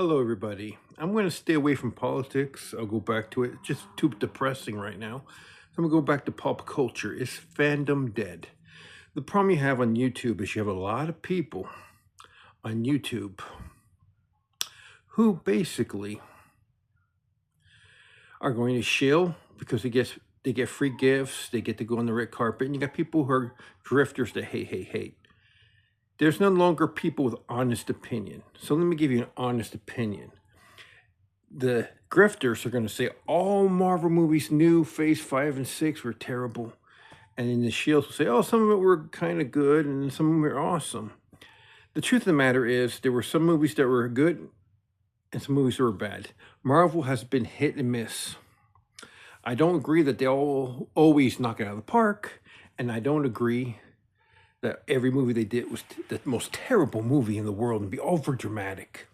Hello, everybody. I'm going to stay away from politics. I'll go back to it. It's just too depressing right now. So I'm going to go back to pop culture. Is fandom dead? The problem you have on YouTube is you have a lot of people on YouTube who basically are going to shill because they get free gifts, they get to go on the red carpet, and you got people who are drifters that hate. There's no longer people with honest opinion. So let me give you an honest opinion. The grifters are going to say all Marvel movies, new Phase 5 and 6 were terrible. And then the Shields will say, oh, some of it were kind of good and some of them were awesome. The truth of the matter is there were some movies that were good and some movies that were bad. Marvel has been hit and miss. I don't agree that they all always knock it out of the park. And I don't agree that every movie they did was the most terrible movie in the world and be over dramatic.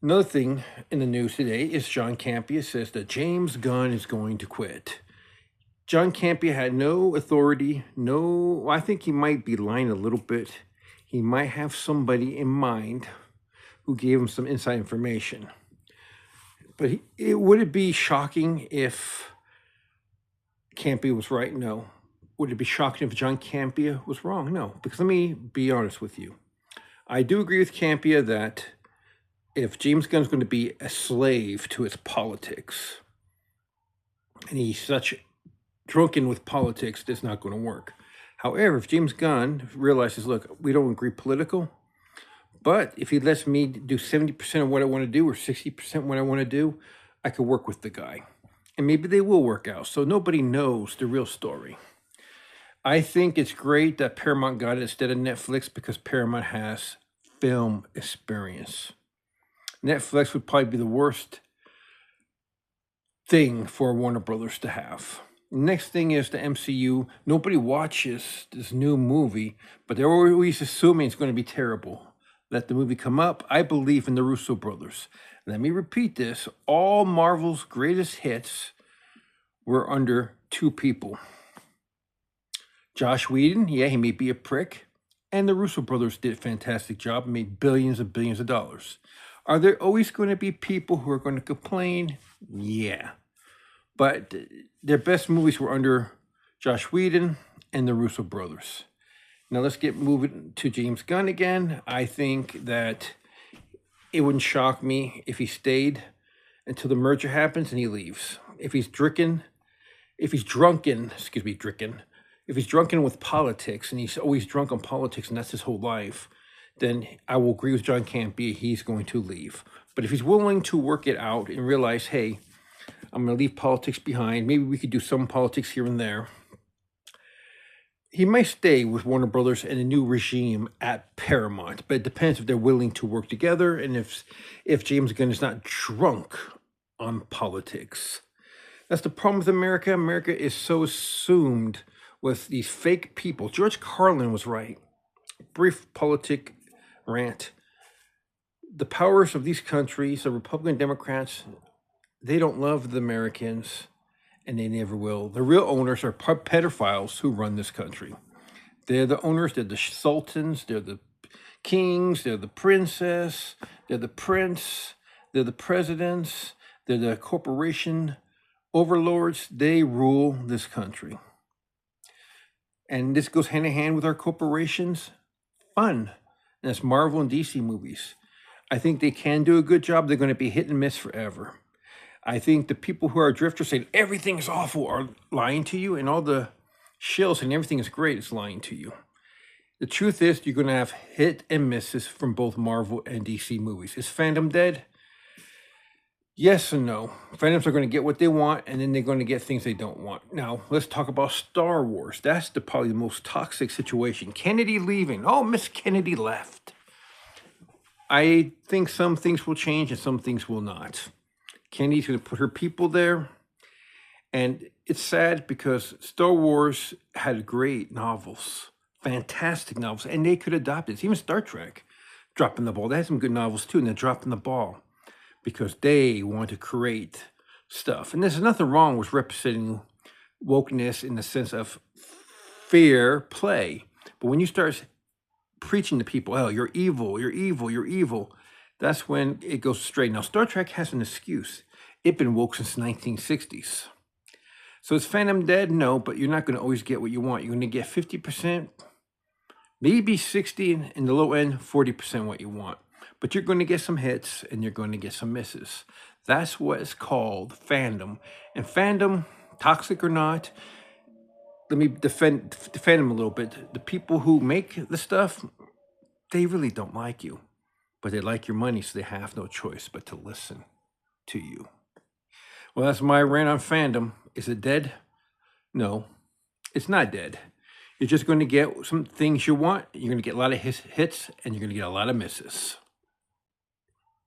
Another thing in the news today is John Campea says that James Gunn is going to quit. John Campea had no authority, I think he might be lying a little bit. He might have somebody in mind who gave him some inside information. But would it be shocking if Campea was right? No. Would it be shocking if John Campea was wrong? No. Because let me be honest with you. I do agree with Campea that if James Gunn's going to be a slave to his politics, and he's such drunken with politics, that's not going to work. However, if James Gunn realizes, look, we don't agree political, but if he lets me do 70% of what I want to do or 60% what I want to do, I could work with the guy. And maybe they will work out. So nobody knows the real story. I think it's great that Paramount got it instead of Netflix because Paramount has film experience. Netflix would probably be the worst thing for Warner Brothers to have. Next thing is the MCU. Nobody watches this new movie, but they're always assuming it's going to be terrible. Let the movie come up. I believe in the Russo brothers. Let me repeat this. All Marvel's greatest hits were under two people. Josh Whedon, yeah, he may be a prick, and the Russo brothers did a fantastic job and made billions and billions of dollars. Are there always going to be people who are going to complain? Yeah. But their best movies were under Josh Whedon and the Russo brothers. Now let's get moving to James Gunn again. I think that it wouldn't shock me if he stayed until the merger happens and he leaves. If he's drunken with politics and he's always drunk on politics and that's his whole life, then I will agree with John Campea, he's going to leave. But if he's willing to work it out and realize, hey, I'm going to leave politics behind, maybe we could do some politics here and there, he might stay with Warner Brothers and a new regime at Paramount. But it depends if they're willing to work together and if James Gunn is not drunk on politics. That's the problem with America. America is so assumed with these fake people. George Carlin was right. Brief politic rant. The powers of these countries, the Republican Democrats, they don't love the Americans, and they never will. The real owners are pedophiles who run this country. They're the owners, they're the sultans, they're the kings, they're the princess, they're the prince, they're the presidents, they're the corporation overlords. They rule this country. And this goes hand in hand with our corporations. Fun. And that's Marvel and DC movies. I think they can do a good job. They're going to be hit and miss forever. I think the people who are drifters saying everything is awful are lying to you, and all the shills saying everything is great is lying to you. The truth is you're going to have hit and misses from both Marvel and DC movies. Is fandom dead? Yes and no. Fandoms are going to get what they want, and then they're going to get things they don't want. Now, let's talk about Star Wars. That's probably the most toxic situation. Kennedy leaving. Oh, Miss Kennedy left. I think some things will change and some things will not. Kennedy's going to put her people there. And it's sad because Star Wars had great novels, fantastic novels, and they could adopt it. Even Star Trek, dropping the ball. They had some good novels too, and they're dropping the ball because they want to create stuff. And there's nothing wrong with representing wokeness in the sense of fair play. But when you start preaching to people, oh, you're evil, that's when it goes straight. Now, Star Trek has an excuse. It's been woke since 1960s. So is fandom dead? No, but you're not going to always get what you want. You're going to get 50%, maybe 60, in the low end, 40% what you want. But you're going to get some hits and you're going to get some misses. That's what is called fandom. And fandom, toxic or not, let me defend them a little bit. The people who make the stuff, they really don't like you, but they like your money, so they have no choice but to listen to you. Well, that's my rant on fandom. Is it dead? No, it's not dead. You're just going to get some things you want. You're going to get a lot of hits and you're going to get a lot of misses.